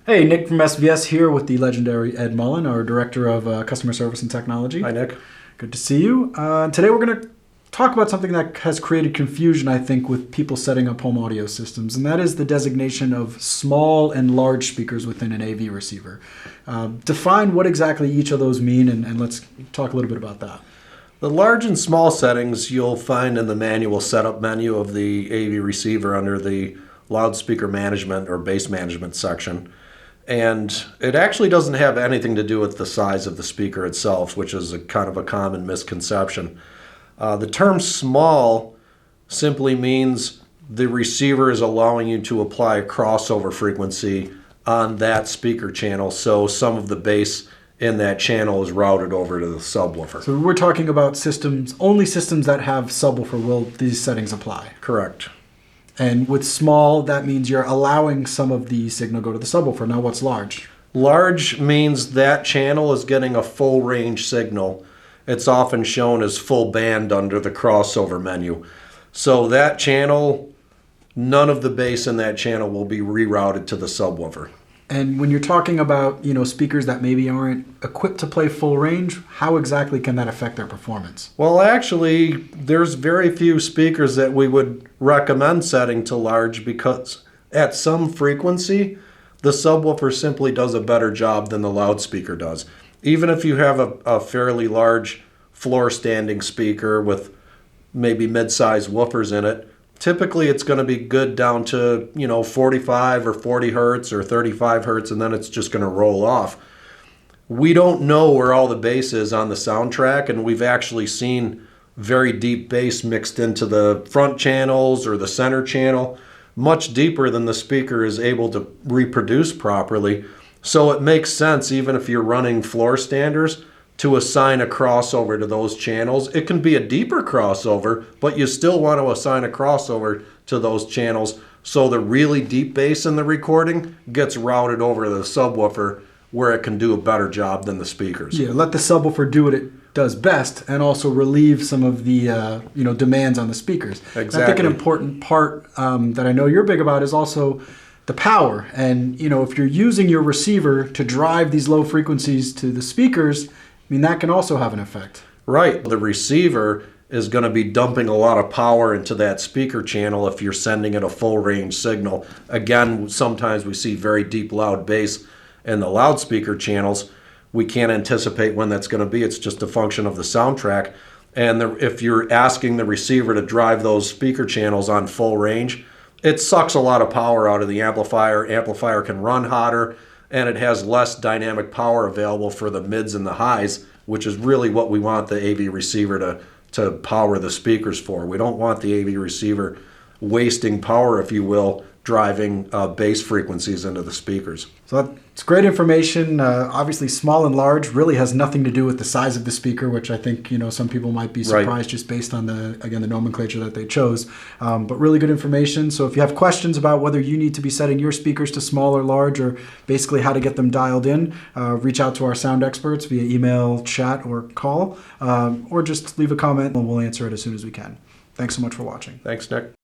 Hey, Nick from SVS here with the legendary Ed Mullen, our Director of Customer Service and Technology. Hi, Nick. Good to see you. Today we're going to talk about something that has created confusion, I think, with people setting up home audio systems, and that is the designation of small and large speakers within an AV receiver. Define what exactly each of those mean, and let's talk a little bit about that. The large and small settings you'll find in the manual setup menu of the AV receiver under the loudspeaker management or bass management section. And it actually doesn't have anything to do with the size of the speaker itself, which is a kind of a common misconception. The term small simply means the receiver is allowing you to apply a crossover frequency on that speaker channel, so some of the bass in that channel is routed over to the subwoofer. So we're talking about systems, only systems that have subwoofer will these settings apply? Correct. And with small, that means you're allowing some of the signal go to the subwoofer. Now what's large? Large means that channel is getting a full range signal. It's often shown as full band under the crossover menu. So that channel, none of the bass in that channel will be rerouted to the subwoofer. And when you're talking about, speakers that maybe aren't equipped to play full range, how exactly can that affect their performance? Well, actually, there's very few speakers that we would recommend setting to large because at some frequency, the subwoofer simply does a better job than the loudspeaker does. Even if you have a fairly large floor standing speaker with maybe mid-size woofers in it, typically it's going to be good down to 45 or 40 hertz or 35 hertz, and then it's just going to roll off. We don't know where all the bass is on the soundtrack, and we've actually seen very deep bass mixed into the front channels or the center channel, much deeper than the speaker is able to reproduce properly. So it makes sense, even if you're running floor standers, to assign a crossover to those channels. It can be a deeper crossover, but you still want to assign a crossover to those channels so the really deep bass in the recording gets routed over to the subwoofer where it can do a better job than the speakers. Yeah, let the subwoofer do what it does best and also relieve some of the demands on the speakers. Exactly. I think an important part that I know you're big about is also the power. And if you're using your receiver to drive these low frequencies to the speakers, that can also have an effect. Right. The receiver is going to be dumping a lot of power into that speaker channel if you're sending it a full range signal. Again, sometimes we see very deep, loud bass in the loudspeaker channels. We can't anticipate when that's going to be. It's just a function of the soundtrack. And if you're asking the receiver to drive those speaker channels on full range, it sucks a lot of power out of the amplifier. Amplifier can run hotter, and it has less dynamic power available for the mids and the highs, which is really what we want the AV receiver to power the speakers for. We don't want the AV receiver wasting power, if you will, driving bass frequencies into the speakers. So that's great information. Obviously, small and large really has nothing to do with the size of the speaker, which I think some people might be surprised Right. just based on the nomenclature that they chose. But really good information. So if you have questions about whether you need to be setting your speakers to small or large, or basically how to get them dialed in, reach out to our sound experts via email, chat, or call, or just leave a comment and we'll answer it as soon as we can. Thanks so much for watching. Thanks, Nick.